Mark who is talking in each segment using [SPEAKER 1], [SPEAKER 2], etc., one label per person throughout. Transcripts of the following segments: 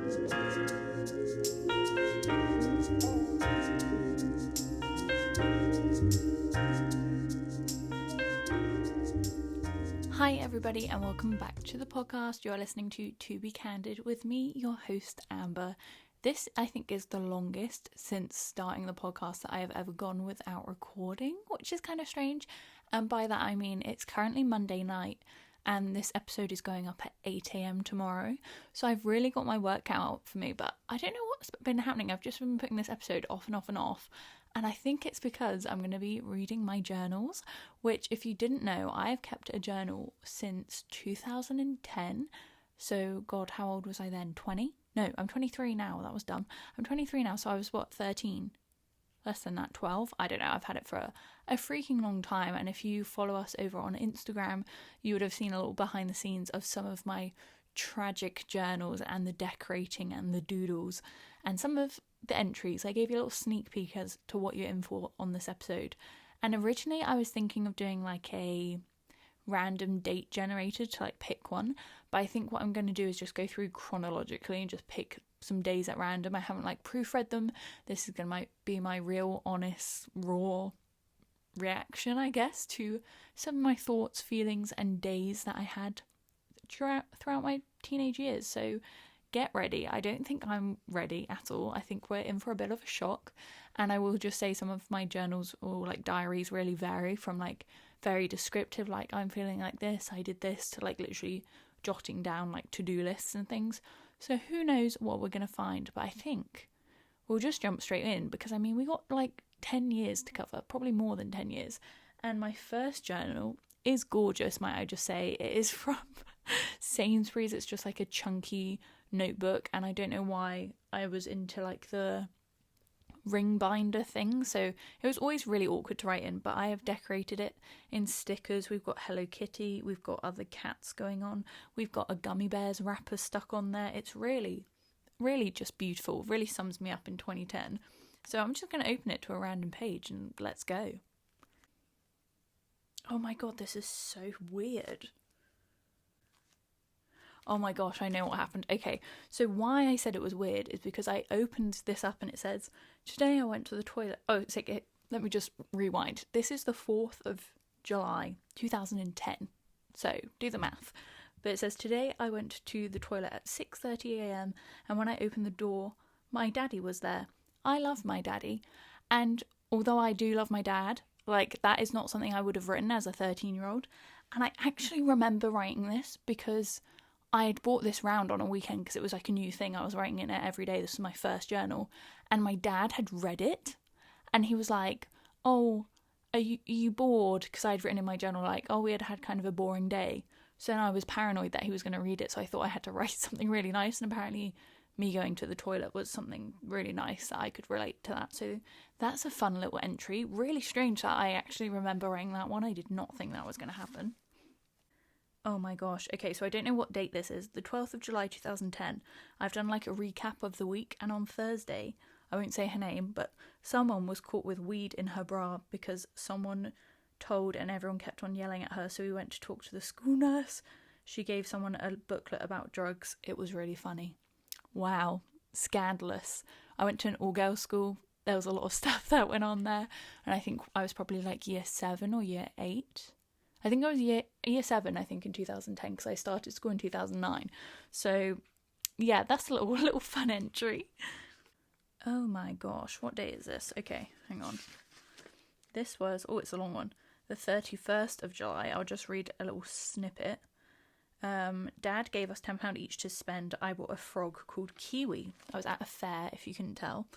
[SPEAKER 1] Hi everybody and welcome back to the podcast. You're listening to Be Candid with me, your host Amber. This I think is the longest since starting the podcast that I have ever gone without recording, which is kind of strange. And by that I mean it's currently Monday night and this episode is going up at 8 a.m. tomorrow. So I've really got my work cut out for me, but I don't know what's been happening. I've just been putting this episode off and off and off. And I think it's because I'm going to be reading my journals, which if you didn't know, I have kept a journal since 2010. So God, how old was I then? 20? No, I'm 23 now. That was dumb. I'm 23 now. So I was 13? Less than that, 12? I don't know. I've had it for a freaking long time. And if you follow us over on Instagram, you would have seen a little behind the scenes of some of my tragic journals and the decorating and the doodles and some of the entries. I gave you a little sneak peek as to what you're in for on this episode. And originally I was thinking of doing like a random date generator to like pick one, but I think what I'm going to do is just go through chronologically and just pick some days at random. I haven't like proofread them. This is going to be my real, honest, raw reaction, I guess, to some of my thoughts, feelings and days that I had throughout my teenage years. So get ready. I don't think I'm ready at all. I think we're in for a bit of a shock, and I will just say some of my journals or like diaries really vary from like very descriptive, like I'm feeling like this, I did this, to like literally jotting down like to-do lists and things. So who knows what we're going to find, but I think we'll just jump straight in because I mean we got like 10 years to cover, probably more than 10 years. And my first journal is gorgeous, might I just say. It is from Sainsbury's. It's just like a chunky notebook, and I don't know why I was into like the ring binder thing, so it was always really awkward to write in, but I have decorated it in stickers. We've got Hello Kitty, we've got other cats going on, we've got a gummy bears wrapper stuck on there. It's really just beautiful. Really sums me up in 2010. So I'm just going to open it to a random page and let's go. Oh my god, this is so weird. Oh my gosh, I know what happened. Okay, so why I said it was weird is because I opened this up and it says, today I went to the toilet. Oh, it's okay, let me just rewind. This is the 4th of July, 2010. So, do the math. But it says, today I went to the toilet at 6:30 a.m. and when I opened the door, my daddy was there. I love my daddy. And although I do love my dad, like that is not something I would have written as a 13-year-old. And I actually remember writing this because I had bought this round on a weekend because it was like a new thing. I was writing in it every day. This was my first journal. And my dad had read it. And he was like, oh, are you bored? Because I'd written in my journal like, oh, we had kind of a boring day. So then I was paranoid that he was going to read it. So I thought I had to write something really nice. And apparently me going to the toilet was something really nice that I could relate to that. So that's a fun little entry. Really strange that I actually remember writing that one. I did not think that was going to happen. Oh my gosh. Okay, so I don't know what date this is. The 12th of July 2010. I've done like a recap of the week, and on Thursday, I won't say her name, but someone was caught with weed in her bra because someone told and everyone kept on yelling at her, so we went to talk to the school nurse. She gave someone a booklet about drugs. It was really funny. Wow. Scandalous. I went to an all-girls school. There was a lot of stuff that went on there, and I think I was probably like year 7 or year 8. I think I was year 7, I think, in 2010, because I started school in 2009. So, yeah, that's a little fun entry. Oh my gosh, what day is this? Okay, hang on. This was, oh, it's a long one. The 31st of July. I'll just read a little snippet. Dad gave us £10 each to spend. I bought a frog called Kiwi. I was at a fair, if you couldn't tell.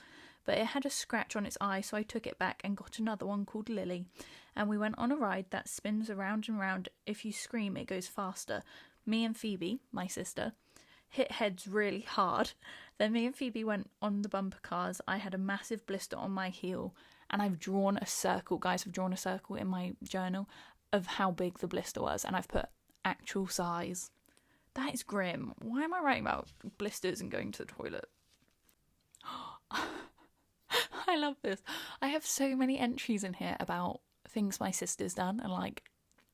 [SPEAKER 1] But it had a scratch on its eye, so I took it back and got another one called Lily. And we went on a ride that spins around and round. If you scream, it goes faster. Me and Phoebe, my sister, hit heads really hard. Then me and Phoebe went on the bumper cars. I had a massive blister on my heel. And I've drawn a circle, guys, I've drawn a circle in my journal of how big the blister was. And I've put actual size. That is grim. Why am I writing about blisters and going to the toilet? I love this. I have so many entries in here about things my sister's done and like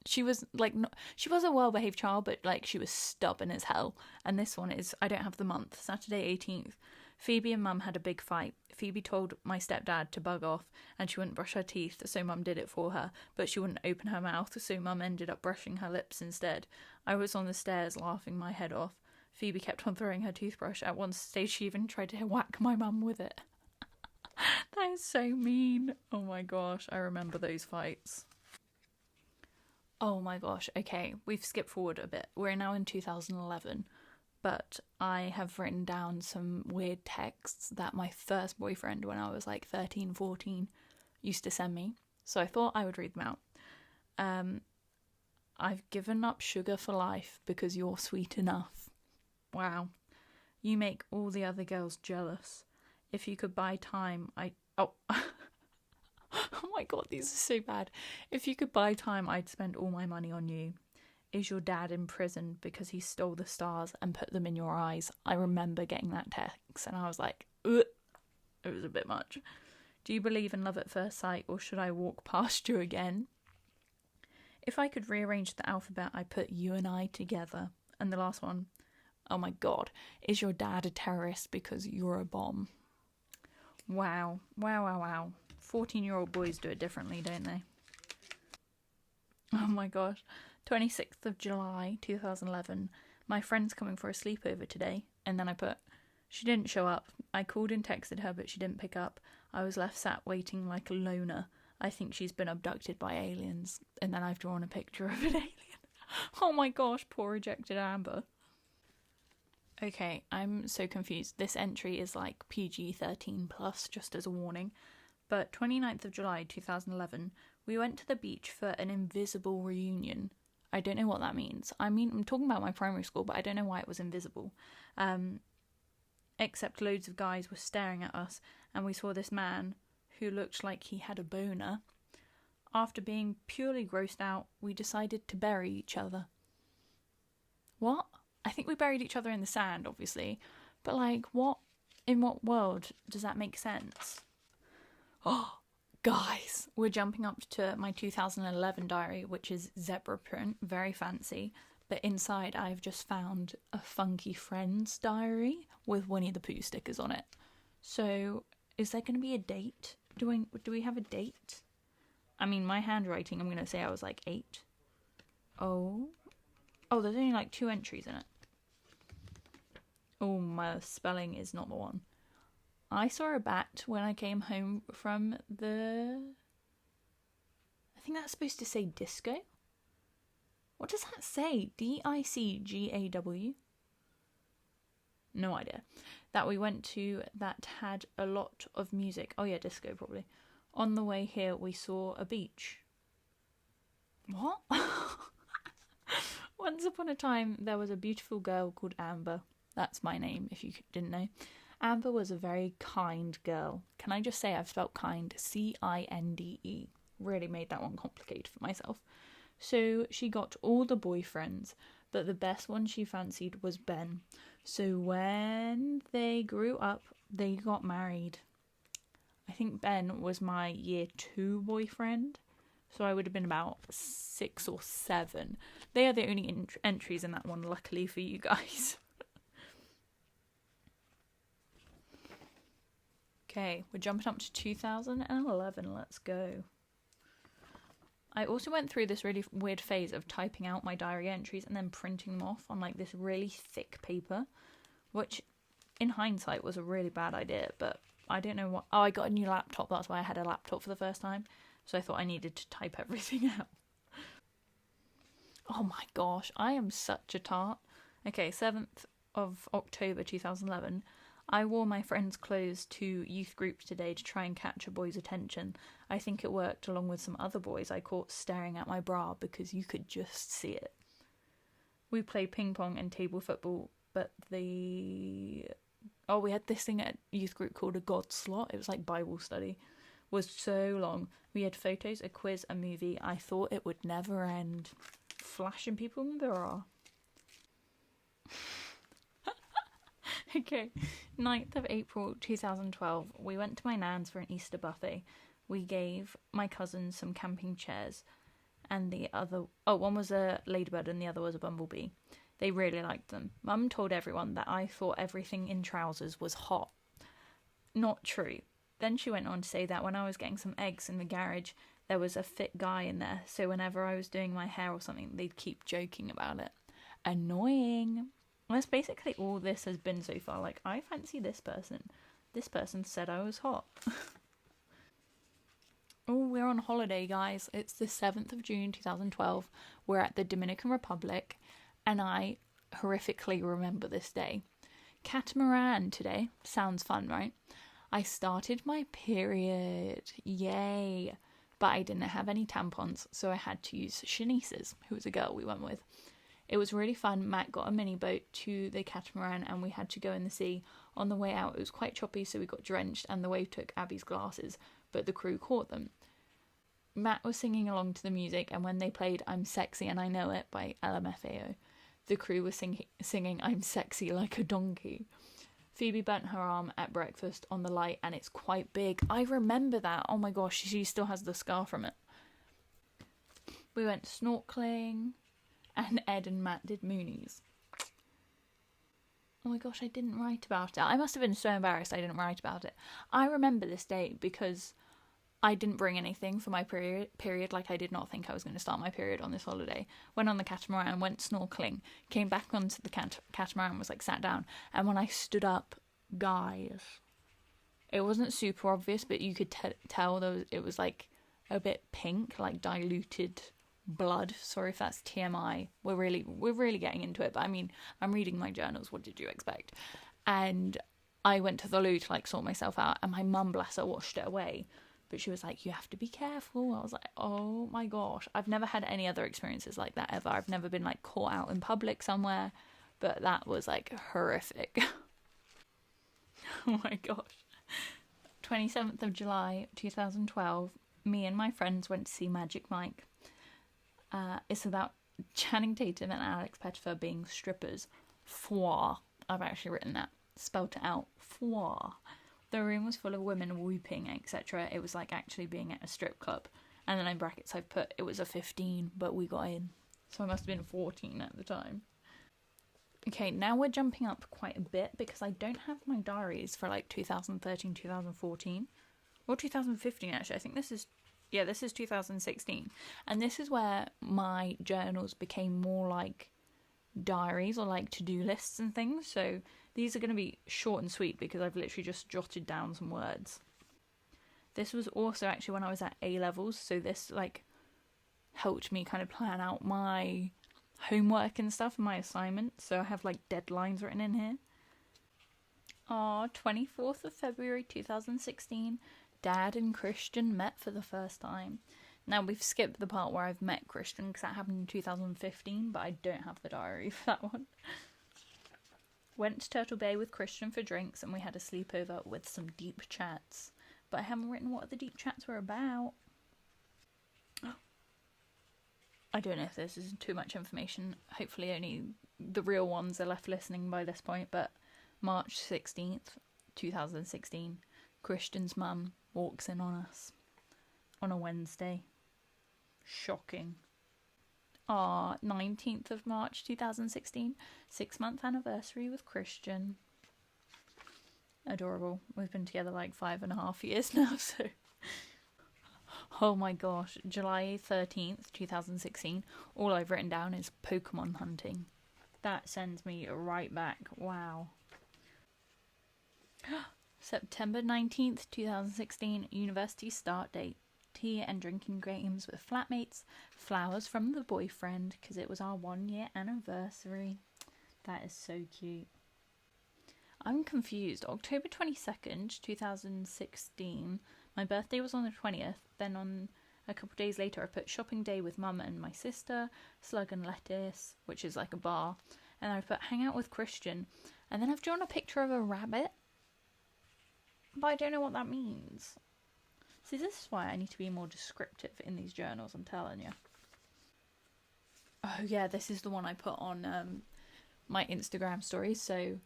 [SPEAKER 1] she was like, she was a well-behaved child, but like she was stubborn as hell. And this one is, I don't have the month, Saturday 18th. Phoebe and Mum had a big fight. Phoebe told my stepdad to bug off and she wouldn't brush her teeth, so Mum did it for her, but she wouldn't open her mouth, so Mum ended up brushing her lips instead. I was on the stairs laughing my head off. Phoebe kept on throwing her toothbrush. At one stage she even tried to whack my mum with it. That is so mean. Oh my gosh, I remember those fights. Oh my gosh, okay, we've skipped forward a bit. We're now in 2011. But I have written down some weird texts that my first boyfriend, when I was like 13, 14, used to send me. So I thought I would read them out. I've given up sugar for life because you're sweet enough. Wow. You make all the other girls jealous. If you could buy time, Oh my god, these are so bad. If you could buy time, I'd spend all my money on you. Is your dad in prison because he stole the stars and put them in your eyes? I remember getting that text and I was like, ugh. It was a bit much. Do you believe in love at first sight, or should I walk past you again? If I could rearrange the alphabet, I'd put you and I together. And the last one, oh my god, is your dad a terrorist because you're a bomb? Wow. 14-year-old boys do it differently, don't they? Oh my gosh. 26th of July 2011. My friend's coming for a sleepover today. And then I put, she didn't show up. I called and texted her, but she didn't pick up. I was left sat waiting like a loner. I think she's been abducted by aliens. And then I've drawn a picture of an alien. Oh my gosh, poor rejected Amber. Okay, I'm so confused. This entry is like PG-13 plus, just as a warning. But 29th of July 2011, we went to the beach for an invisible reunion. I don't know what that means. I mean, I'm talking about my primary school, but I don't know why it was invisible. Except loads of guys were staring at us, and we saw this man who looked like he had a boner. After being purely grossed out, we decided to bury each other. What? I think we buried each other in the sand, obviously. But like, what? In what world does that make sense? Oh, guys, we're jumping up to my 2011 diary, which is zebra print, very fancy. But inside, I've just found a funky friend's diary with Winnie the Pooh stickers on it. So, is there going to be a date? Do we have a date? I mean, my handwriting, I'm going to say I was like 8. Oh, there's only like 2 entries in it. Oh, my spelling is not the one. I saw a bat when I came home from I think that's supposed to say disco. What does that say? DICGAW? No idea. That we went to that had a lot of music. Oh yeah, disco probably. On the way here we saw a beach. What? Once upon a time there was a beautiful girl called Amber. That's my name, if you didn't know. Amber was a very kind girl. Can I just say I've spelt kind, CINDE. Really made that one complicated for myself. So she got all the boyfriends, but the best one she fancied was Ben. So when they grew up, they got married. I think Ben was my year 2 boyfriend, so I would have been about 6 or 7. They are the only entries in that one, luckily for you guys. Okay, we're jumping up to 2011. Let's go. I also went through this really weird phase of typing out my diary entries and then printing them off on like this really thick paper, which in hindsight was a really bad idea, but I don't know what... Oh, I got a new laptop. That's why I had a laptop for the first time. So I thought I needed to type everything out. Oh my gosh, I am such a tart. Okay, 7th of October 2011. I wore my friend's clothes to youth group today to try and catch a boy's attention. I think it worked, along with some other boys I caught staring at my bra because you could just see it. We played ping pong and table football, but we had this thing at youth group called a God slot. It was like Bible study. It was so long. We had photos, a quiz, a movie. I thought it would never end. Flashing people in the bra. Okay, 9th of April 2012, we went to my nan's for an Easter buffet. We gave my cousins some camping chairs and one was a ladybird and the other was a bumblebee. They really liked them. Mum told everyone that I thought everything in trousers was hot. Not true. Then she went on to say that when I was getting some eggs in the garage, there was a fit guy in there, so whenever I was doing my hair or something, they'd keep joking about it. Annoying. That's basically all this has been so far. Like, I fancy this person. This person said I was hot. Oh, we're on holiday, guys. It's the 7th of June 2012. We're at the Dominican Republic, and I horrifically remember this day. Catamaran today. Sounds fun, right? I started my period. Yay. But I didn't have any tampons, so I had to use Shanice's, who was a girl we went with. It was really fun. Matt got a mini boat to the catamaran and we had to go in the sea. On the way out, it was quite choppy, so we got drenched and the wave took Abby's glasses, but the crew caught them. Matt was singing along to the music, and when they played I'm Sexy and I Know It by LMFAO, the crew was singing I'm Sexy Like a Donkey. Phoebe burnt her arm at breakfast on the light, and it's quite big. I remember that. Oh my gosh, she still has the scar from it. We went snorkeling, and Ed and Matt did Moonies. Oh my gosh, I didn't write about it. I must have been so embarrassed I didn't write about it. I remember this day because I didn't bring anything for my period. Like, I did not think I was going to start my period on this holiday. Went on the catamaran, went snorkeling, came back onto the catamaran, was like sat down. And when I stood up, guys, it wasn't super obvious, but you could tell it was like a bit pink, like diluted blood. Sorry if that's TMI. We're really getting into it. But I mean, I'm reading my journals. What did you expect? And I went to the loo to like sort myself out, and my mum, bless her, washed it away. But she was like, you have to be careful. I was like, oh my gosh. I've never had any other experiences like that ever. I've never been like caught out in public somewhere. But that was like horrific. Oh my gosh. 27th of July 2012. Me and my friends went to see Magic Mike. It's about Channing Tatum and Alex Pettyfer being strippers. Four. I've actually written that. Spelt it out. Four. The room was full of women whooping, etc. It was like actually being at a strip club. And then in brackets I've put, it was a 15, but we got in. So I must have been 14 at the time. Okay, now we're jumping up quite a bit because I don't have my diaries for like 2013, 2014. Or 2015 actually. I think this is 2016. And this is where my journals became more like diaries or like to-do lists and things. So these are going to be short and sweet because I've literally just jotted down some words. This was also actually when I was at A-levels, so this like helped me kind of plan out my homework and stuff, my assignments. So I have like deadlines written in here. 24th of February 2016, Dad and Christian met for the first time. Now we've skipped the part where I've met Christian because that happened in 2015, but I don't have the diary for that one. Went to Turtle Bay with Christian for drinks and we had a sleepover with some deep chats. But I haven't written what the deep chats were about. I don't know if this is too much information. Hopefully only the real ones are left listening by this point. But March 16th, 2016, Christian's mum walks in on us on a Wednesday. Shocking. 19th of March 2016, 6-month anniversary with Christian. Adorable. We've been together like 5.5 years now, so. Oh my gosh. July 13th, 2016. All I've written down is Pokemon hunting. That sends me right back. Wow. September 19th, 2016, university start date. Tea and drinking games with flatmates, flowers from the boyfriend because it was our 1-year anniversary. That is so cute. I'm confused. October 22nd, 2016. My birthday was on the 20th. Then on a couple of days later I put shopping day with mum and my sister, Slug and Lettuce, which is like a bar. And I put hang out with Christian. And then I've drawn a picture of a rabbit. But I don't know what that means. See, this is why I need to be more descriptive in these journals, I'm telling you. Oh yeah, this is the one I put on my Instagram stories. So,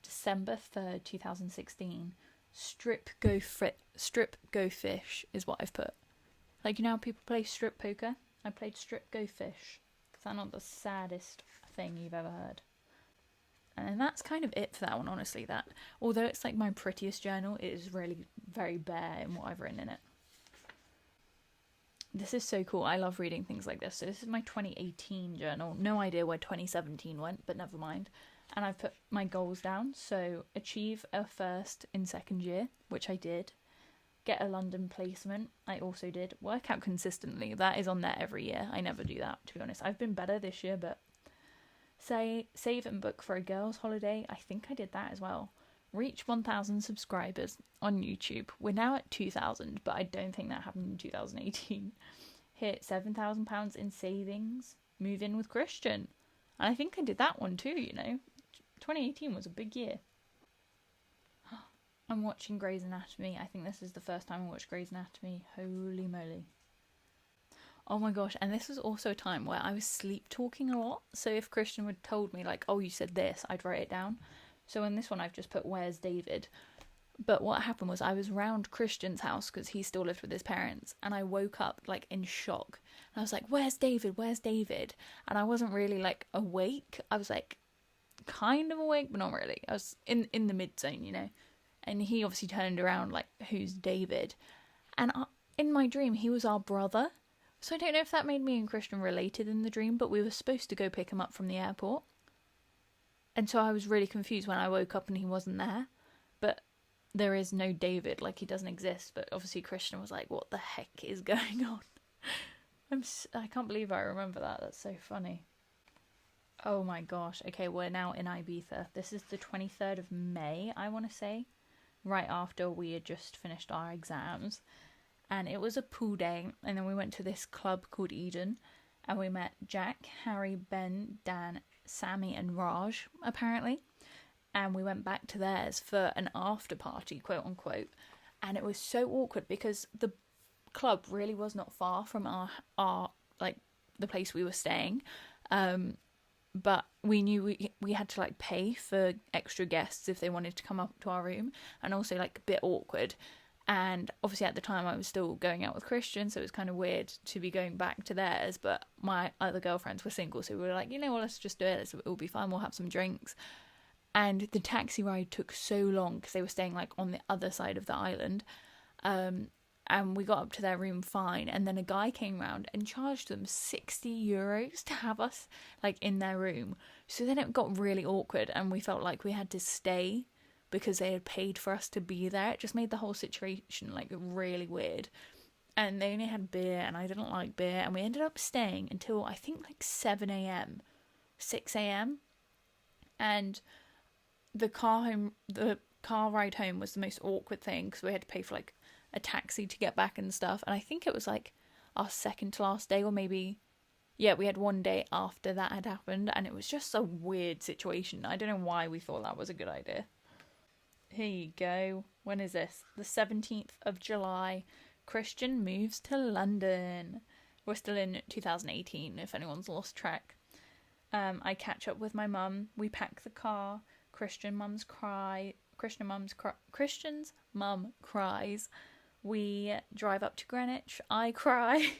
[SPEAKER 1] December 3rd, 2016, strip go fish is what I've put. Like, you know how people play strip poker? I played Strip Go Fish. Is that not the saddest thing you've ever heard? And that's kind of it for that one, honestly. That, although it's like my prettiest journal, it is really very bare in what I've written in it. This is so cool. I love reading things like this. So this is my 2018 journal. No idea where 2017 went, but never mind. And I've put my goals down. So achieve a first in second year, which I did. Get a London placement. I also did. Work out consistently. That is on there every year. I never do that, to be honest. I've been better this year, but save and book for a girls' holiday. I think I did that as well. Reach 1,000 subscribers on YouTube. We're now at 2,000, but I don't think that happened in 2018. Hit £7,000 in savings. Move in with Christian. And I think I did that one too, you know. 2018 was a big year. I'm watching Grey's Anatomy. I think this is the first time I watched Grey's Anatomy. Holy moly. Oh my gosh, and this was also a time where I was sleep talking a lot. So if Christian would told me, like, oh, you said this, I'd write it down. So in this one, I've just put, where's David? But what happened was I was round Christian's house because he still lived with his parents. And I woke up, like, in shock. And I was like, where's David? Where's David? And I wasn't really, like, awake. I was, like, kind of awake, but not really. I was in the mid-zone, you know. And he obviously turned around, like, who's David? And in my dream, he was our brother. So I don't know if that made me and Christian related in the dream, but we were supposed to go pick him up from the airport. And so I was really confused when I woke up and he wasn't there. But there is no David, like he doesn't exist. But obviously Christian was like, what the heck is going on? I can't believe I remember that. That's so funny. Oh my gosh. Okay, we're now in Ibiza. This is the 23rd of May, I want to say. Right after we had just finished our exams. And it was a pool day. And then we went to this club called Eden. And we met Jack, Harry, Ben, Dan, Sammy and Raj, apparently. And we went back to theirs for an after party, quote unquote. And it was so awkward because the club really was not far from our like the place we were staying. But we knew we had to like pay for extra guests if they wanted to come up to our room, and also like a bit awkward. And obviously at the time I was still going out with Christian, so it was kind of weird to be going back to theirs, but my other girlfriends were single, so we were like, you know what, let's just do it, it'll be fun, we'll have some drinks. And the taxi ride took so long because they were staying like on the other side of the island, and we got up to their room fine, and then a guy came round and charged them €60 to have us like in their room. So then it got really awkward and we felt like we had to stay because they had paid for us to be there. It just made the whole situation like really weird. And they only had beer and I didn't like beer, and we ended up staying until I think like 7 a.m, 6 a.m. And the car ride home was the most awkward thing because we had to pay for like a taxi to get back and stuff. And I think it was like our second to last day, or maybe, yeah, we had one day after that had happened, and it was just a weird situation. I don't know why we thought that was a good idea. Here you go. When is this? The 17th of July. Christian moves to London. We're still in 2018, if anyone's lost track. I catch up with my mum. We pack the car. Christian's mum cries. We drive up to Greenwich. I cry.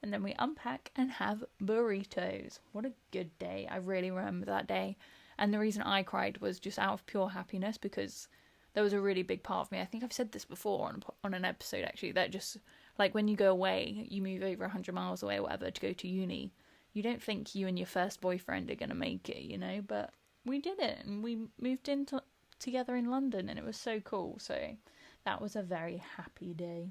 [SPEAKER 1] And then we unpack and have burritos. What a good day. I really remember that day. And the reason I cried was just out of pure happiness, because there was a really big part of me. I think I've said this before on an episode, actually, that just, like, when you go away, you move over 100 miles away or whatever to go to uni, you don't think you and your first boyfriend are going to make it, you know? But we did it, and we moved in together in London, and it was so cool. So that was a very happy day.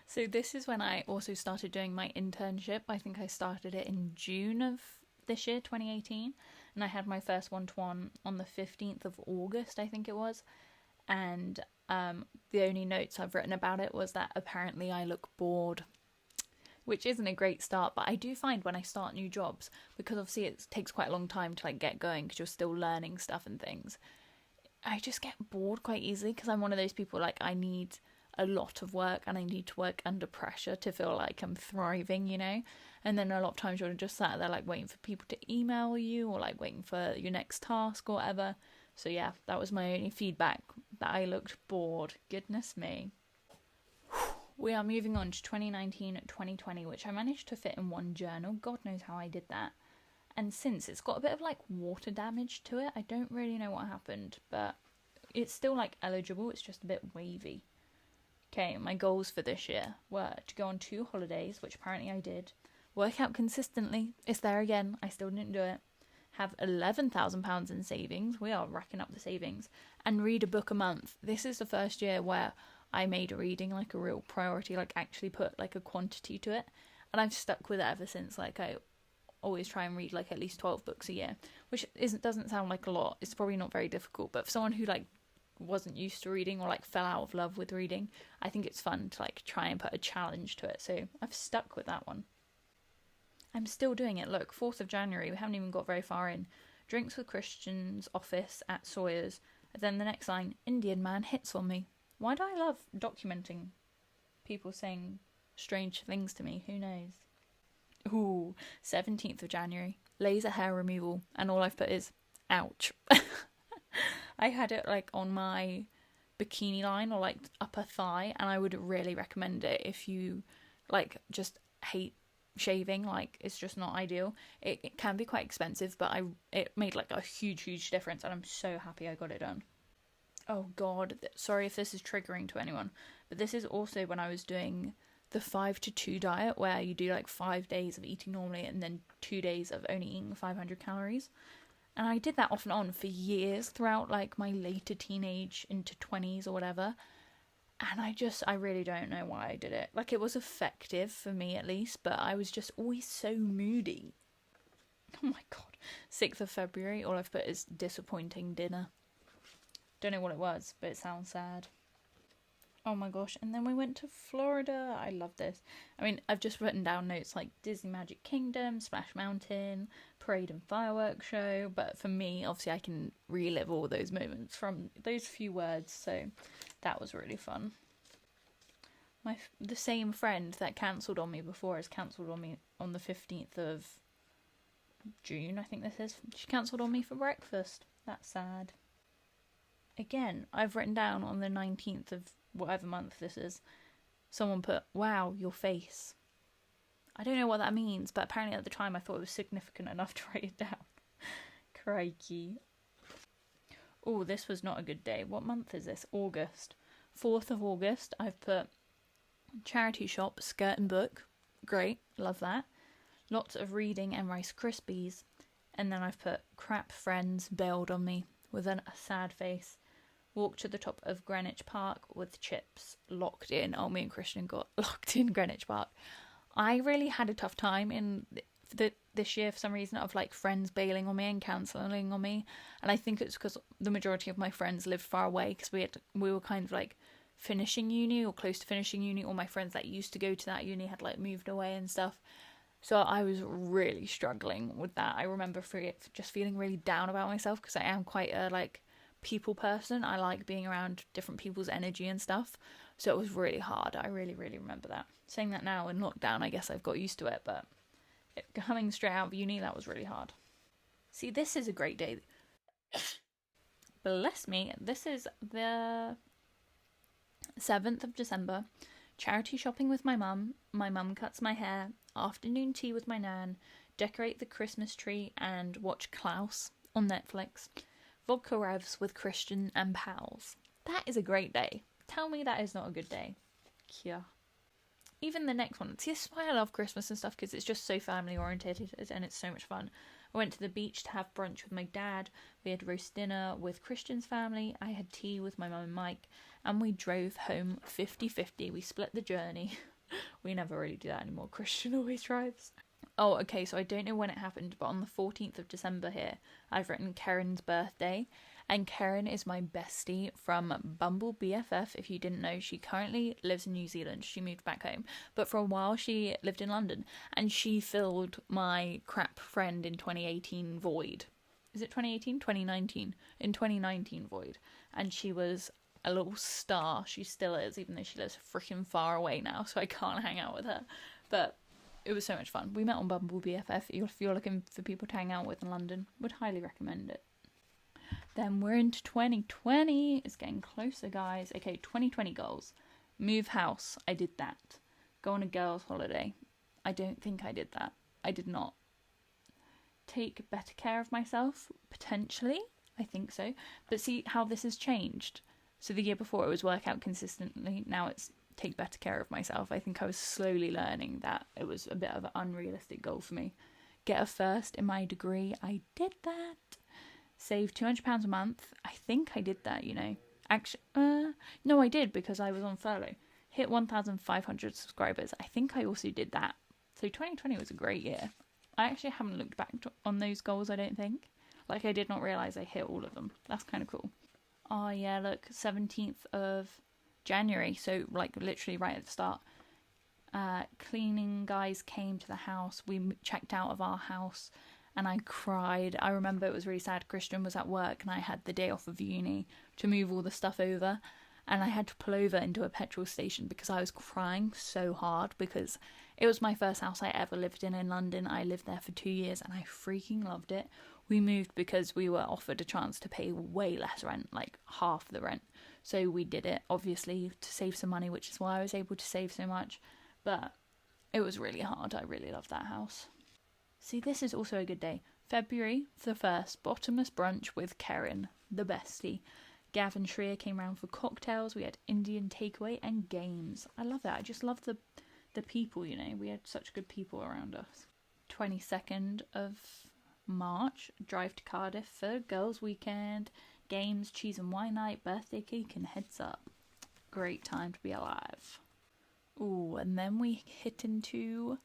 [SPEAKER 1] So this is when I also started doing my internship. I think I started it in June of this year, 2018. And I had my first one-to-one on the 15th of August, I think it was. And the only notes I've written about it was that apparently I look bored, which isn't a great start. But I do find when I start new jobs, because obviously it takes quite a long time to like get going because you're still learning stuff and things, I just get bored quite easily, because I'm one of those people, like, I need a lot of work and I need to work under pressure to feel like I'm thriving, you know? And then a lot of times you're just sat there like waiting for people to email you, or like waiting for your next task or whatever. So yeah, that was my only feedback, that I looked bored. Goodness me. We are moving on to 2019-2020, which I managed to fit in one journal. God knows how I did that. And since it's got a bit of like water damage to it, I don't really know what happened, but it's still like eligible. It's just a bit wavy. Okay, my goals for this year were to go on 2 holidays, which apparently I did. Work out consistently. It's there again. I still didn't do it. Have £11,000 in savings. We are racking up the savings. And read a book a month. This is the first year where I made reading like a real priority, like actually put like a quantity to it. And I've stuck with it ever since. Like I always try and read like at least 12 books a year, which doesn't sound like a lot. It's probably not very difficult, but for someone who like wasn't used to reading or like fell out of love with reading, I think it's fun to like try and put a challenge to it. So I've stuck with that one. I'm still doing it. Look, 4th of January, we haven't even got very far in. Drinks with Christian's office at Sawyer's. And then the next line, Indian man hits on me. Why do I love documenting people saying strange things to me? Who knows? Ooh, 17th of January, laser hair removal. And all I've put is, ouch. I had it like on my bikini line or like upper thigh, and I would really recommend it if you like just hate shaving. Like it's just not ideal. It can be quite expensive, but it made like a huge difference, and I'm so happy I got it done. Oh god, sorry if this is triggering to anyone, but this is also when I was doing the 5-2 diet, where you do like 5 days of eating normally and then 2 days of only eating 500 calories. And I did that off and on for years throughout like my later teenage into 20s or whatever. And I really don't know why I did it. Like it was effective for me at least, but I was just always so moody. Oh my god. 6th of February, all I've put is disappointing dinner. Don't know what it was, but it sounds sad. Oh my gosh, and then we went to Florida. I love this. I mean, I've just written down notes like Disney Magic Kingdom, Splash Mountain, Parade and Fireworks Show, but for me, obviously I can relive all those moments from those few words, so that was really fun. The same friend that cancelled on me before has cancelled on me on the 15th of June, I think this is. She cancelled on me for breakfast. That's sad. Again, I've written down on the 19th of whatever month this is, someone put, wow, your face. I don't know what that means, but apparently at the time I thought it was significant enough to write it down. Crikey. Oh, this was not a good day. What month is this? August. 4th of August, I've put charity shop, skirt and book. Great, love that. Lots of reading and Rice Krispies. And then I've put crap friends bailed on me with a sad face. Walk to the top of Greenwich Park with chips. Locked in. Oh, me and Christian got locked in Greenwich Park. I really had a tough time in this year for some reason of like friends bailing on me and cancelling on me. And I think it's because the majority of my friends lived far away, because we were kind of like finishing uni or close to finishing uni. All my friends that used to go to that uni had like moved away and stuff. So I was really struggling with that. I remember just feeling really down about myself, because I am quite a like people person. I like being around different people's energy and stuff. So it was really hard. I really remember that. Saying that now in lockdown, I guess I've got used to it, but coming straight out of uni, that was really hard. See, this is a great day. Bless me. This is the 7th of December. Charity shopping with my mum. My mum cuts my hair. Afternoon tea with my nan. Decorate the Christmas tree and watch Klaus on Netflix. Vodka revs with Christian and pals. That is a great day. Tell me that is not a good day. Yeah. Even the next one. See, this is why I love Christmas and stuff, because it's just so family orientated and it's so much fun. I went to the beach to have brunch with my dad. We had roast dinner with Christian's family. I had tea with my mum and Mike. And we drove home 50-50. We split the journey. We never really do that anymore. Christian always drives. Oh, okay, so I don't know when it happened, but on the 14th of December here, I've written Karen's birthday. And Karen is my bestie from Bumble BFF. If you didn't know, she currently lives in New Zealand. She moved back home. But for a while, she lived in London. And she filled my crap friend in 2018 void. Is it 2018? 2019. In 2019 void. And she was a little star. She still is, even though she lives freaking far away now. So I can't hang out with her. But it was so much fun. We met on Bumble BFF. If you're looking for people to hang out with in London, would highly recommend it. Then we're into 2020. It's getting closer, guys. Okay, 2020 goals. Move house, I did that. Go on a girls' holiday, I don't think I did that. I did not. Take better care of myself, potentially, I think so. But see how this has changed. So the year before it was work out consistently, now it's take better care of myself. I think I was slowly learning that it was a bit of an unrealistic goal for me. Get a first in my degree, I did that. Save £200 a month, I think I did that, Actually, no, I did because I was on furlough. Hit 1,500 subscribers, I think I also did that. So 2020 was a great year. I actually haven't looked back on those goals, I don't think. Like, I did not realise I hit all of them. That's kind of cool. Oh yeah, look, 17th of January, so like literally right at the start. Cleaning guys came to the house. We checked out of our house and I cried. I remember it was really sad. Christian was at work and I had the day off of uni to move all the stuff over, and I had to pull over into a petrol station because I was crying so hard because it was my first house I ever lived in London. I lived there for 2 years and I freaking loved it. We moved because we were offered a chance to pay way less rent, like half the rent. So we did it, obviously, to save some money, which is why I was able to save so much. But it was really hard. I really loved that house. See, this is also a good day. February the 1st, bottomless brunch with Karen, the bestie. Gav and Shreya came round for cocktails. We had Indian takeaway and games. I love that. I just love the people, We had such good people around us. 22nd of March, drive to Cardiff for girls' weekend. Games, cheese and wine night, birthday cake and heads up. Great time to be alive. Ooh, and then we hit into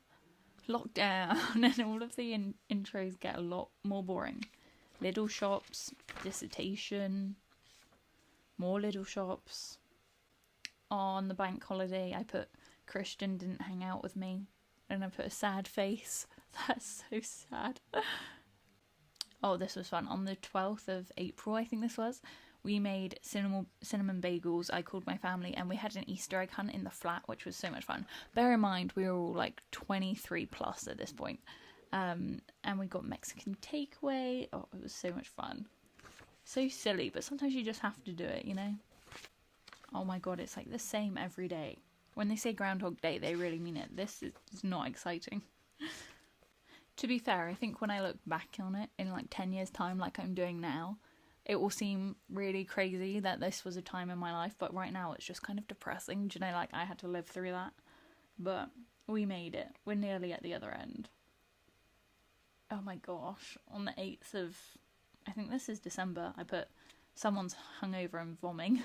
[SPEAKER 1] lockdown and all of the intros get a lot more boring. Little shops, dissertation, more little shops. On the bank holiday, I put Christian didn't hang out with me, and I put a sad face. That's so sad. Oh, this was fun. On the 12th of April, I think this was, we made cinnamon bagels. I called my family and we had an Easter egg hunt in the flat, which was so much fun. Bear in mind, we were all like 23 plus at this point. And we got Mexican takeaway. Oh, it was so much fun. So silly, but sometimes you just have to do it, Oh my god, it's like the same every day. When they say Groundhog Day, they really mean it. This is not exciting. To be fair, I think when I look back on it in like 10 years' time, like I'm doing now, it will seem really crazy that this was a time in my life, but right now it's just kind of depressing. Do you know, like I had to live through that. But we made it. We're nearly at the other end. Oh my gosh. On the 8th of, I think this is December, I put someone's hungover and vomiting.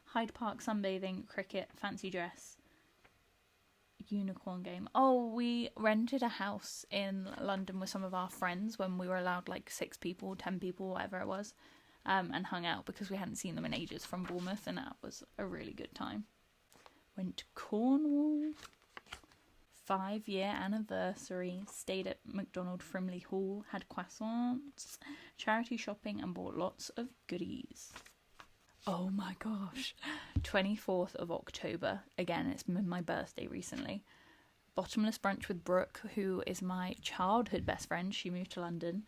[SPEAKER 1] Hyde Park sunbathing, cricket, fancy dress, unicorn game. Oh, we rented a house in London with some of our friends when we were allowed like 6 people, 10 people, whatever it was, and hung out because we hadn't seen them in ages from Bournemouth, and that was a really good time. Went to Cornwall, 5-year anniversary, stayed at McDonald Frimley Hall, had croissants, charity shopping and bought lots of goodies. Oh my gosh, 24th of October, again, it's been my birthday recently. Bottomless brunch with Brooke, who is my childhood best friend. She moved to London.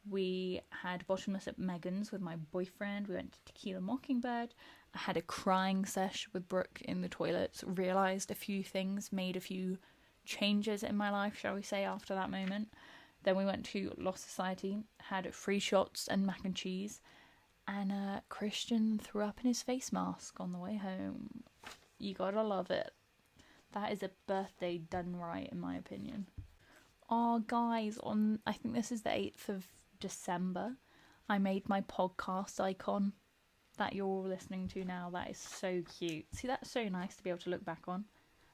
[SPEAKER 1] We had bottomless at Megan's with my boyfriend. We went to Tequila Mockingbird. I had a crying sesh with Brooke in the toilets. Realised a few things, made a few changes in my life, shall we say, after that moment. Then we went to Lost Society, had free shots and mac and cheese. And Christian threw up in his face mask on the way home. You gotta love it. That is a birthday done right, in my opinion. Oh, guys, I think this is the 8th of December, I made my podcast icon that you're all listening to now. That is so cute. See, that's so nice to be able to look back on.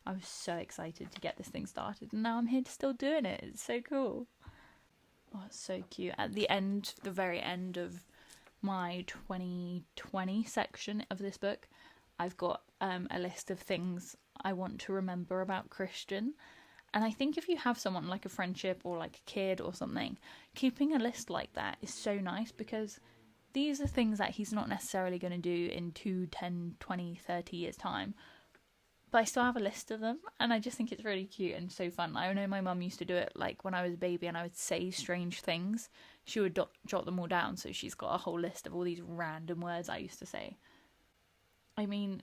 [SPEAKER 1] I was so excited to get this thing started, and now I'm here still doing it. It's so cool. Oh, it's so cute. At the end, the very end of my 2020 section of this book, I've got a list of things I want to remember about Christian. And I think if you have someone like a friendship or like a kid or something, keeping a list like that is so nice, because these are things that he's not necessarily going to do in 2, 10, 20, 30 years time. But I still have a list of them, and I just think it's really cute and so fun. I know my mum used to do it like when I was a baby and I would say strange things. She would jot them all down, so she's got a whole list of all these random words I used to say. I mean,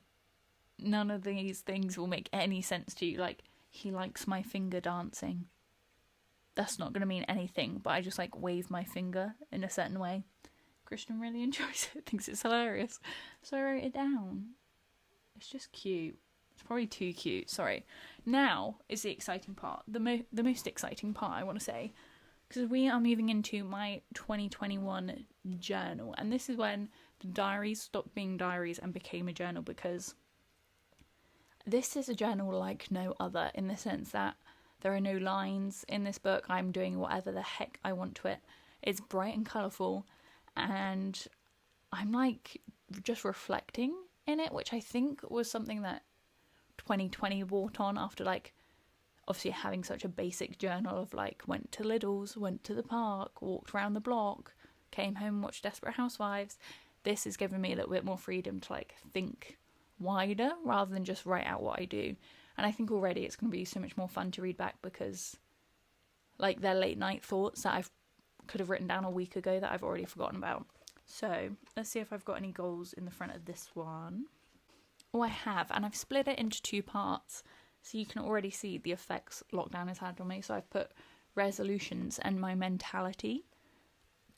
[SPEAKER 1] none of these things will make any sense to you. Like, he likes my finger dancing. That's not going to mean anything, but I just like wave my finger in a certain way. Christian really enjoys it, thinks it's hilarious. So I wrote it down. It's just cute. It's probably too cute, sorry. Now is the exciting part. The most exciting part, I want to say. Because we are moving into my 2021 journal. And this is when the diaries stopped being diaries and became a journal, because this is a journal like no other, in the sense that there are no lines in this book. I'm doing whatever the heck I want to it. It's bright and colourful, and I'm like just reflecting in it, which I think was something that 2020 brought on, after like obviously having such a basic journal of like went to Lidl's, went to the park, walked around the block, came home, watched Desperate Housewives. This has given me a little bit more freedom to like think wider rather than just write out what I do. And I think already it's going to be so much more fun to read back, because like they're late night thoughts that I could have written down a week ago that I've already forgotten about. So let's see if I've got any goals in the front of this one. Oh, I have, and I've split it into 2 parts, so you can already see the effects lockdown has had on me. So I've put resolutions and my mentality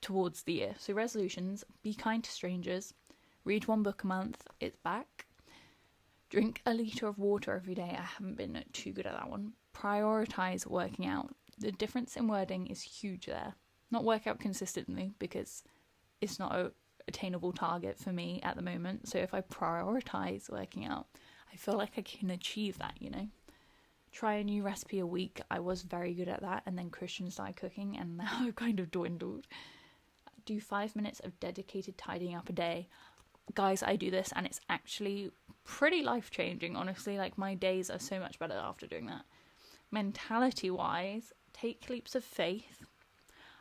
[SPEAKER 1] towards the year. So resolutions: be kind to strangers, read 1 book a month, it's back. Drink a litre of water every day. I haven't been too good at that one. Prioritise working out. The difference in wording is huge there. Not work out consistently, because it's not a attainable target for me at the moment. So if I prioritise working out, I feel like I can achieve that, you know. Try a new recipe a week. I was very good at that, and then Christian started cooking, and now I've kind of dwindled. Do 5 minutes of dedicated tidying up a day. Guys, I do this, and it's actually pretty life-changing, honestly. Like, my days are so much better after doing that. Mentality-wise, take leaps of faith.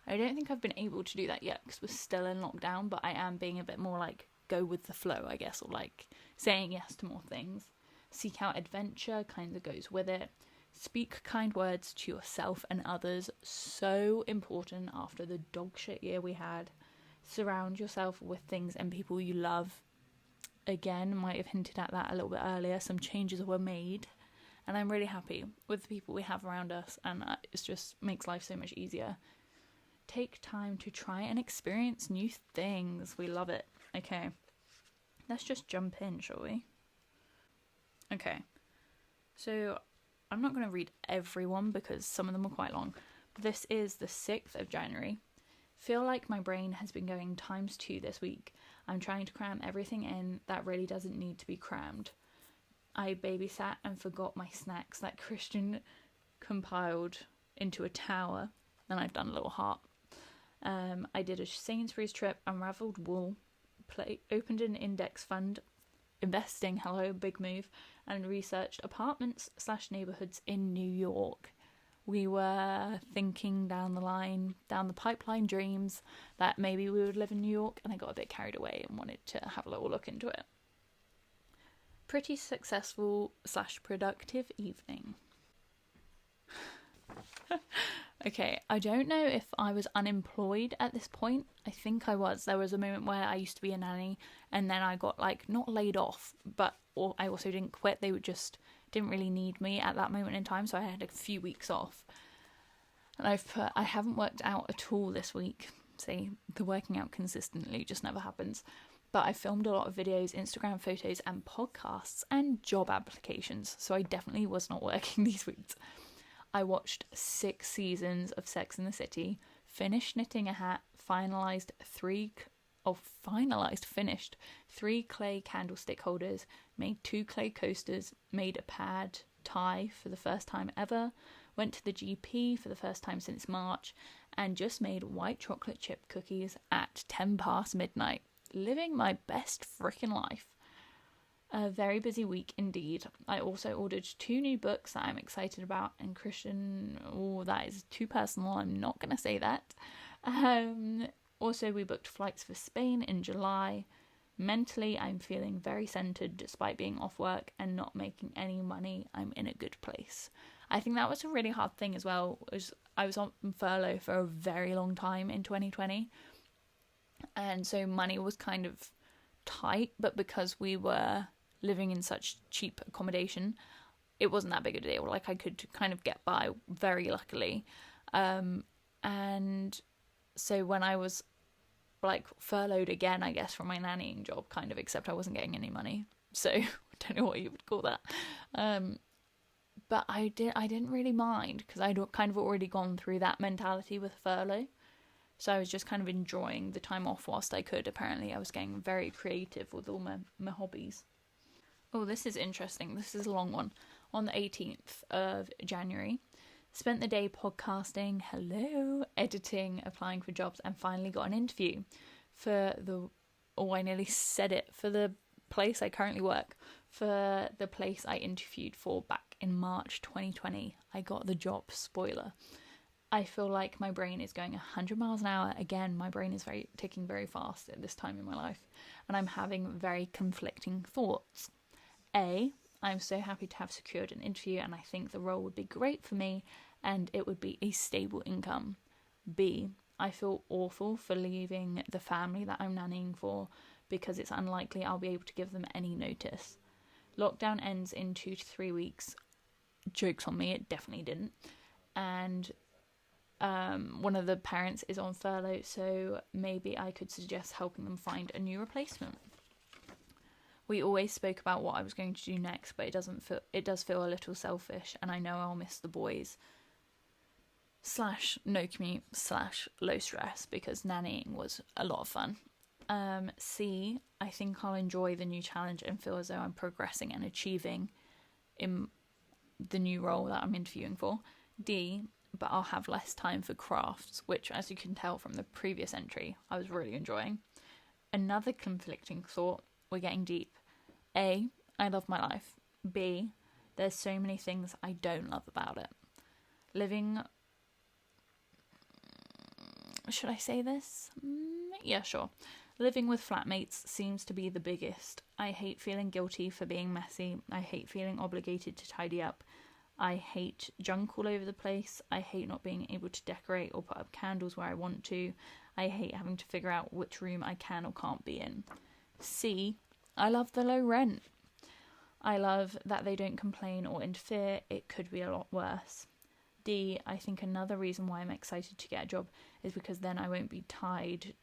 [SPEAKER 1] I don't think I've been able to do that yet, because we're still in lockdown, but I am being a bit more like go with the flow, I guess, or like saying yes to more things. Seek out adventure, kind of goes with it. Speak kind words to yourself and others, so important after the dog shit year we had. Surround yourself with things and people you love. Again, might have hinted at that a little bit earlier. Some changes were made, and I'm really happy with the people we have around us, and it just makes life so much easier. Take time to try and experience new things. We love it. Okay, let's just jump in, shall we? Okay, so I'm not going to read everyone because some of them are quite long. But this is the 6th of January. Feel like my brain has been going ×2 this week. I'm trying to cram everything in that really doesn't need to be crammed. I babysat and forgot my snacks that Christian compiled into a tower, and I've done a little heart. I did a Sainsbury's trip, unravelled wool, opened an index fund, investing, hello, big move, and researched apartments/neighbourhoods in New York. We were thinking down the pipeline dreams that maybe we would live in New York, and I got a bit carried away and wanted to have a little look into it. Pretty successful/productive evening. Okay, I don't know if I was unemployed at this point. I think I was. There was a moment where I used to be a nanny, and then I got not laid off, but I also didn't quit. They didn't really need me at that moment in time, so I had a few weeks off. And I haven't worked out at all this week. See, the working out consistently just never happens. But I filmed a lot of videos, Instagram photos, and podcasts, and job applications, so I definitely was not working these weeks. I watched 6 seasons of Sex and the City, finished knitting a hat, finished 3 clay candlestick holders, made 2 clay coasters, made a pad tie for the first time ever, went to the GP for the first time since March, and just made white chocolate chip cookies at 10 past midnight. Living my best frickin' life. A very busy week indeed. I also ordered 2 new books that I'm excited about, and Christian, that is too personal, I'm not going to say that. Also, we booked flights for Spain in July. Mentally, I'm feeling very centered despite being off work and not making any money. I'm in a good place. I think that was a really hard thing as well. I was on furlough for a very long time in 2020, and so money was kind of tight, but because we were living in such cheap accommodation, it wasn't that big a deal. Like, I could kind of get by very luckily. And so when I was like furloughed again, I guess, from my nannying job, kind of, except I wasn't getting any money, so I don't know what you would call that. But I didn't really mind, because I'd kind of already gone through that mentality with furlough. So I was just kind of enjoying the time off whilst I could. Apparently I was getting very creative with all my hobbies. Oh, this is interesting. This is a long one. On the 18th of January, spent the day podcasting, editing, applying for jobs, and finally got an interview for I nearly said it, for the place I currently work. For the place I interviewed for back in March 2020, I got the job. Spoiler. I feel like my brain is going 100 miles an hour. Again, my brain is ticking very fast at this time in my life, and I'm having very conflicting thoughts. A, I'm so happy to have secured an interview, and I think the role would be great for me, and it would be a stable income. B, I feel awful for leaving the family that I'm nannying for, because it's unlikely I'll be able to give them any notice. Lockdown ends in 2 to 3 weeks. Joke's on me, it definitely didn't. And one of the parents is on furlough, so maybe I could suggest helping them find a new replacement. We always spoke about what I was going to do next, but it does feel a little selfish, and I know I'll miss the boys. / no commute / low stress, because nannying was a lot of fun. C, I think I'll enjoy the new challenge and feel as though I'm progressing and achieving in the new role that I'm interviewing for. D, but I'll have less time for crafts, which, as you can tell from the previous entry, I was really enjoying. Another conflicting thought, we're getting deep. A, I love my life. B, there's so many things I don't love about it. Should I say this? Yeah, sure. Living with flatmates seems to be the biggest. I hate feeling guilty for being messy. I hate feeling obligated to tidy up. I hate junk all over the place. I hate not being able to decorate or put up candles where I want to. I hate having to figure out which room I can or can't be in. C, I love the low rent. I love that they don't complain or interfere. It could be a lot worse. D, I think another reason why I'm excited to get a job is because then I won't be tied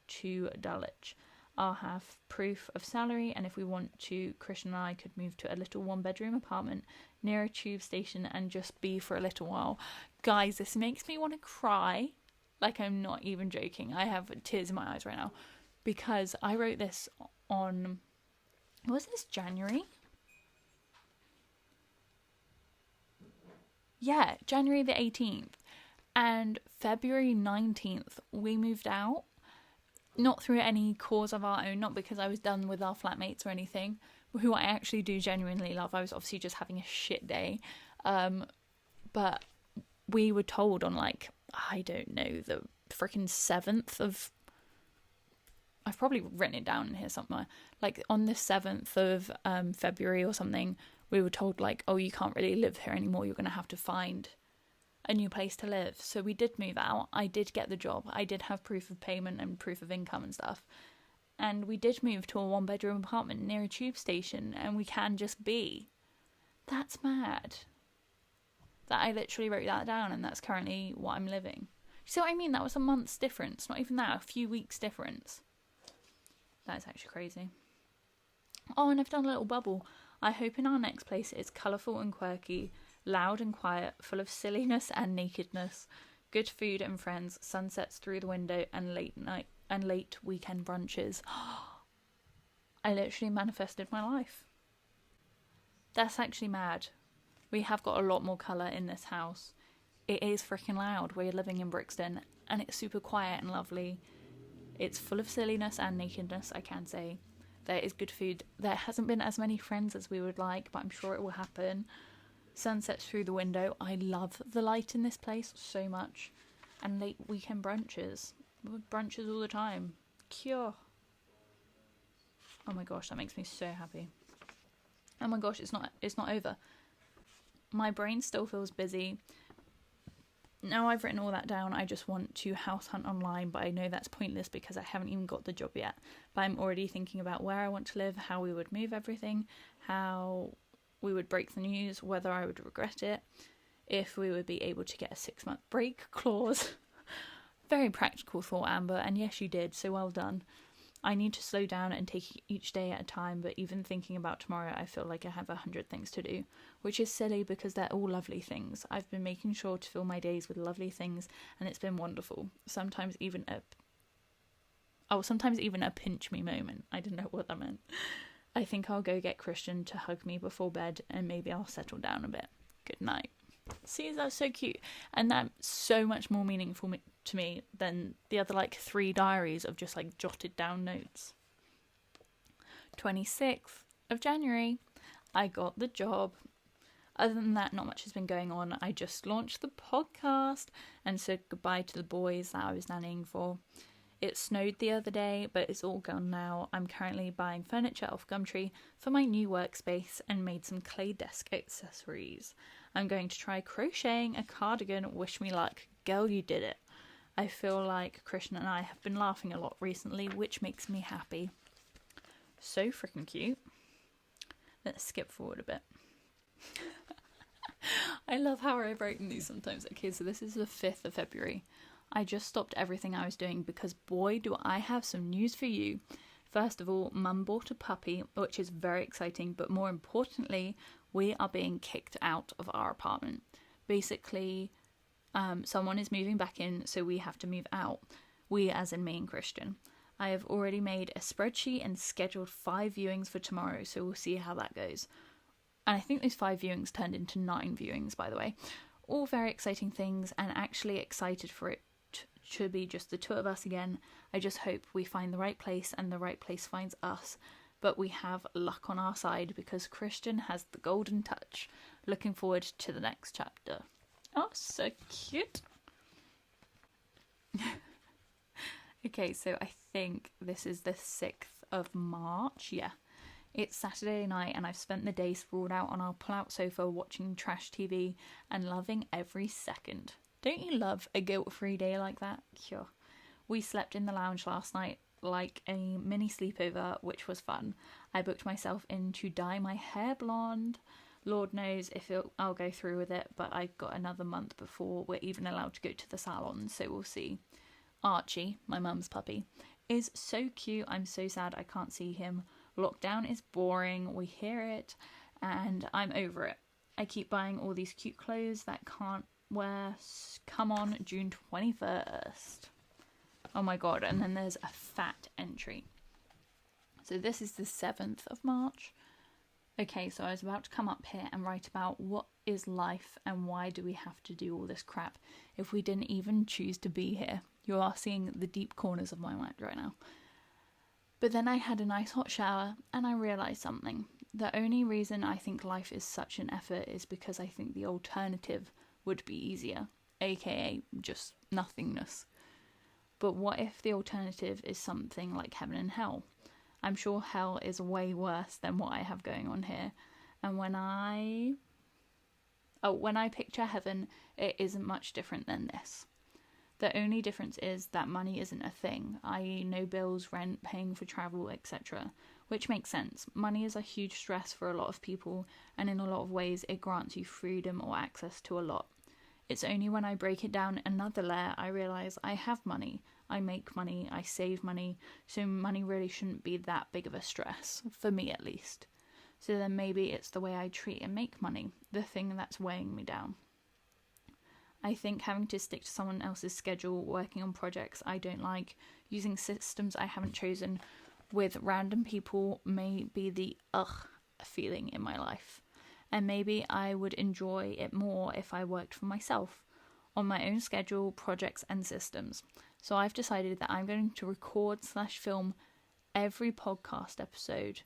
[SPEAKER 1] to Dulwich. I'll have proof of salary, and if we want to, Christian and I could move to a little 1-bedroom apartment near a tube station and just be for a little while. Guys, this makes me want to cry. Like, I'm not even joking. I have tears in my eyes right now, because I wrote this on, was this January? Yeah, January the 18th. And February 19th, we moved out. Not through any cause of our own, not because I was done with our flatmates or anything, who I actually do genuinely love. I was obviously just having a shit day. But we were told on, like, I don't know, the freaking 7th of... I've probably written it down in here somewhere. Like, on the 7th of February or something, we were told, like, oh, you can't really live here anymore. You're going to have to find a new place to live. So we did move out. I did get the job. I did have proof of payment and proof of income and stuff. And we did move to a 1-bedroom apartment near a tube station, and we can just be. That's mad. That I literally wrote that down, and that's currently what I'm living. You see what I mean? That was a month's difference. Not even that, a few weeks difference. That's actually crazy. Oh, and I've done a little bubble. I hope in our next place it's colourful and quirky, loud and quiet, full of silliness and nakedness, good food and friends, sunsets through the window, and late weekend brunches. I literally manifested my life. That's actually mad. We have got a lot more colour in this house. It is freaking loud. We're living in Brixton, and it's super quiet and lovely. It's full of silliness and nakedness, I can say. There is good food. There hasn't been as many friends as we would like, but I'm sure it will happen. Sunsets through the window. I love the light in this place so much. And late weekend brunches. Brunches all the time. Cure. Oh my gosh, that makes me so happy. Oh my gosh, it's not over. My brain still feels busy. now I've written all that down, I just want to house hunt online, but I know that's pointless because I haven't even got the job yet. But I'm already thinking about where I want to live, how we would move everything, how we would break the news, whether I would regret it, if we would be able to get a 6-month break clause. Very practical thought, Amber, and yes, you did, so well done. I need to slow down and take each day at a time, but even thinking about tomorrow, I feel like I have 100 things to do, which is silly because they're all lovely things. I've been making sure to fill my days with lovely things, and it's been wonderful. Sometimes even a pinch me moment. I didn't know what that meant. I think I'll go get Christian to hug me before bed, and maybe I'll settle down a bit. Good night. See, that's so cute, and that's so much more meaningful to me than the other 3 diaries of just jotted down notes. 26th of January, I got the job. Other than that, not much has been going on. I just launched the podcast and said goodbye to the boys that I was nannying for. It snowed the other day, but it's all gone now. I'm currently buying furniture off Gumtree for my new workspace and made some clay desk accessories. I'm going to try crocheting a cardigan. Wish me luck. Girl, you did it. I feel like Christian and I have been laughing a lot recently, which makes me happy. So freaking cute. Let's skip forward a bit. I love how I write in these sometimes. Okay, so this is the 5th of February. I just stopped everything I was doing because boy, do I have some news for you. First of all, Mum bought a puppy, which is very exciting, but more importantly, we are being kicked out of our apartment. Basically, someone is moving back in, so we have to move out. We, as in me and Christian. I have already made a spreadsheet and scheduled 5 viewings for tomorrow, so we'll see how that goes. And I think those 5 viewings turned into 9 viewings, by the way. All very exciting things, and actually excited for it to be just the 2 of us again. I just hope we find the right place and the right place finds us. But we have luck on our side because Christian has the golden touch. Looking forward to the next chapter. Oh, so cute. Okay, so I think this is the 6th of March. Yeah. It's Saturday night and I've spent the day sprawled out on our pull-out sofa watching trash TV and loving every second. Don't you love a guilt-free day like that? Sure. We slept in the lounge last night like a mini sleepover, which was fun. I booked myself in to dye my hair blonde. Lord knows if I'll go through with it, but I've got another month before we're even allowed to go to the salon, so we'll see. Archie, my mum's puppy, is so cute. I'm so sad I can't see him. Lockdown is boring, we hear it, and I'm over it. I keep buying all these cute clothes that can't wear. Come on, June 21st. Oh my god, and then there's a fat entry. So this is the 7th of March. Okay, so I was about to come up here and write about what is life and why do we have to do all this crap if we didn't even choose to be here. You are seeing the deep corners of my mind right now. But then I had a nice hot shower and I realised something. The only reason I think life is such an effort is because I think the alternative would be easier, aka just nothingness. But what if the alternative is something like heaven and hell? I'm sure hell is way worse than what I have going on here. And when I picture heaven, it isn't much different than this. The only difference is that money isn't a thing, i.e. no bills, rent, paying for travel, etc. Which makes sense. Money is a huge stress for a lot of people, and in a lot of ways it grants you freedom or access to a lot. It's only when I break it down another layer I realise I have money, I make money, I save money, so money really shouldn't be that big of a stress, for me at least. So then maybe it's the way I treat and make money, the thing that's weighing me down. I think having to stick to someone else's schedule, working on projects I don't like, using systems I haven't chosen, with random people may be the feeling in my life. And maybe I would enjoy it more if I worked for myself, on my own schedule, projects and systems. So I've decided that I'm going to record/film every podcast episode.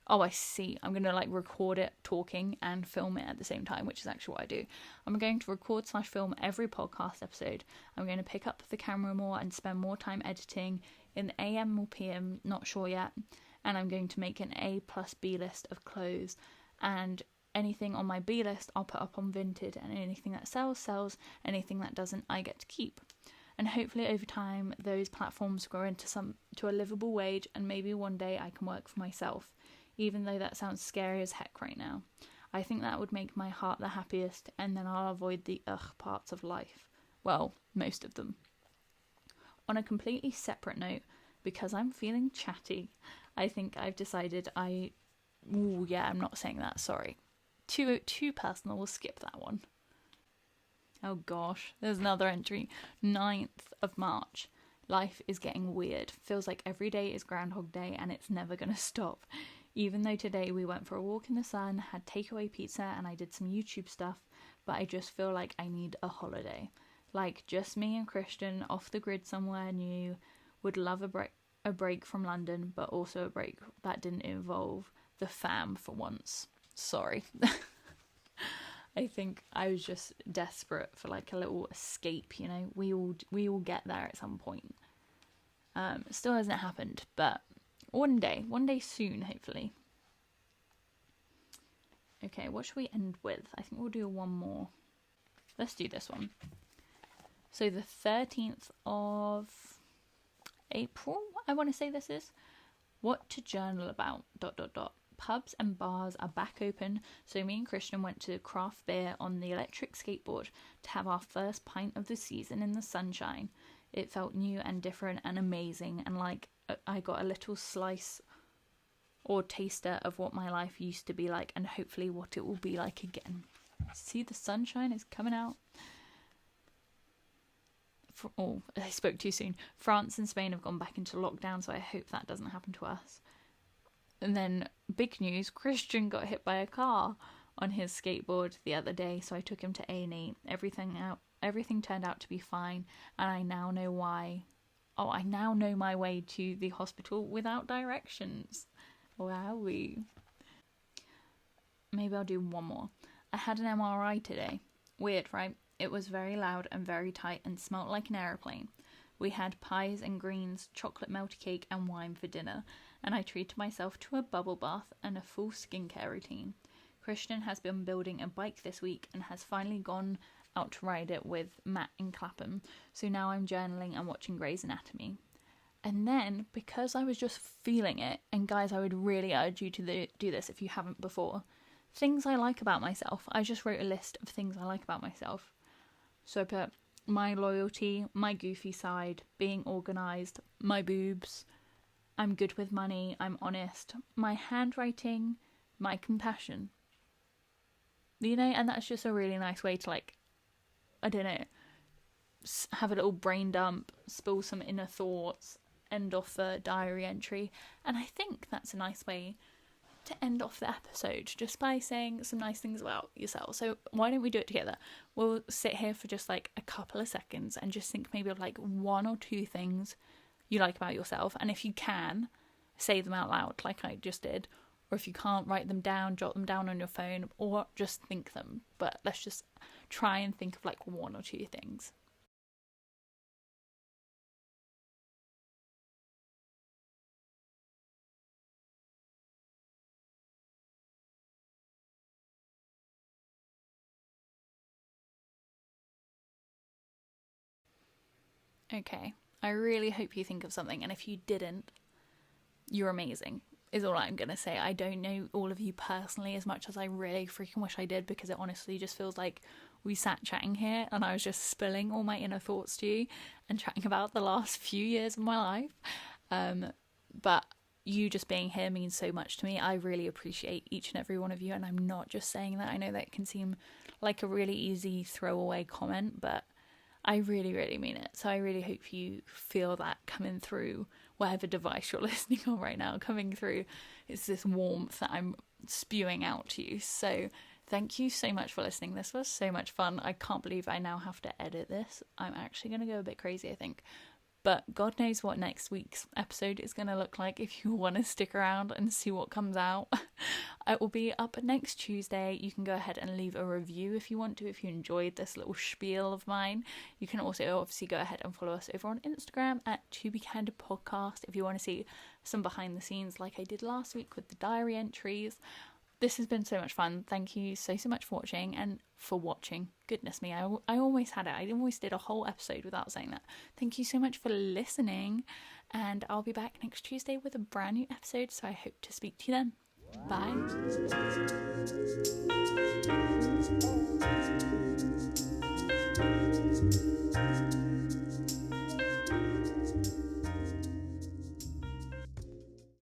[SPEAKER 1] Oh, I see. I'm going to record it talking and film it at the same time, which is actually what I do. I'm going to record/film every podcast episode. I'm going to pick up the camera more and spend more time editing in the AM or PM, not sure yet. And I'm going to make an A plus B list of clothes and Anything on my B list, I'll put up on Vinted, and anything that sells. Anything that doesn't, I get to keep. And hopefully over time, those platforms grow to a livable wage, and maybe one day I can work for myself, even though that sounds scary as heck right now. I think that would make my heart the happiest, and then I'll avoid the parts of life. Well, most of them. On a completely separate note, because I'm feeling chatty, I think I've decided I'm not saying that, sorry. Too personal, we'll skip that one. Oh gosh, there's another entry. 9th of March. Life is getting weird. Feels like every day is Groundhog Day and it's never going to stop. Even though today we went for a walk in the sun, had takeaway pizza, and I did some YouTube stuff, but I just feel like I need a holiday. Like just me and Christian off the grid somewhere new. Would love a break from London, but also a break that didn't involve the fam for once. Sorry. I think I was just desperate for like a little escape, you know. We all get there at some point. Still hasn't happened, but one day soon, hopefully. Okay, what should we end with? I think we'll do one more. Let's do this one. So the 13th of April, I want to say this is. What to journal about, ... Pubs and bars are back open, so me and Christian went to craft beer on the electric skateboard to have our first pint of the season in the sunshine. It felt new and different and amazing, and like I got a little slice or taster of what my life used to be like, and hopefully what it will be like again. See, the sunshine is coming out. I spoke too soon. France and Spain have gone back into lockdown, so I hope that doesn't happen to us. And then, big news, Christian got hit by a car on his skateboard the other day, so I took him to A&E. Everything turned out to be fine, and I now know why. Oh, I now know my way to the hospital without directions. Wowee. Maybe I'll do one more. I had an MRI today. Weird, right? It was very loud and very tight and smelt like an aeroplane. We had pies and greens, chocolate melty cake and wine for dinner, and I treated myself to a bubble bath and a full skincare routine. Christian has been building a bike this week and has finally gone out to ride it with Matt in Clapham, so now I'm journaling and watching Grey's Anatomy. And then, because I was just feeling it, and guys, I would really urge you to do this if you haven't before, things I like about myself. I just wrote a list of things I like about myself. So I put my loyalty, my goofy side, being organised, my boobs, I'm good with money, I'm honest, my handwriting, my compassion. You know, and that's just a really nice way to, like, I don't know, have a little brain dump, spill some inner thoughts, end off a diary entry. And I think that's a nice way to end off the episode, just by saying some nice things about yourself. So why don't we do it together? We'll sit here for just like a couple of seconds and just think maybe of like one or two things you like about yourself, and if you can, say them out loud like I just did, or if you can't, write them down, jot them down on your phone, or just think them. But let's just try and think of like one or two things. Okay, I really hope you think of something, and if you didn't, you're amazing, is all I'm gonna say. I don't know all of you personally as much as I really freaking wish I did, because it honestly just feels like we sat chatting here and I was just spilling all my inner thoughts to you and chatting about the last few years of my life. But you just being here means so much to me. I really appreciate each and every one of you, and I'm not just saying that. I know that it can seem like a really easy throwaway comment, but I really, really mean it. So I really hope you feel that coming through whatever device you're listening on right now, coming through. It's this warmth that I'm spewing out to you. So thank you so much for listening. This was so much fun. I can't believe I now have to edit this. I'm actually going to go a bit crazy, I think. But God knows what next week's episode is going to look like if you want to stick around and see what comes out. It will be up next Tuesday. You can go ahead and leave a review if you want to, if you enjoyed this little spiel of mine. You can also obviously go ahead and follow us over on Instagram at BE CANDID PODCAST if you want to see some behind the scenes like I did last week with the diary entries. This has been so much fun. Thank you so much for watching and for watching. Goodness me, I almost had it. I almost did a whole episode without saying that. Thank you so much for listening, and I'll be back next Tuesday with a brand new episode, so I hope to speak to you then. Bye.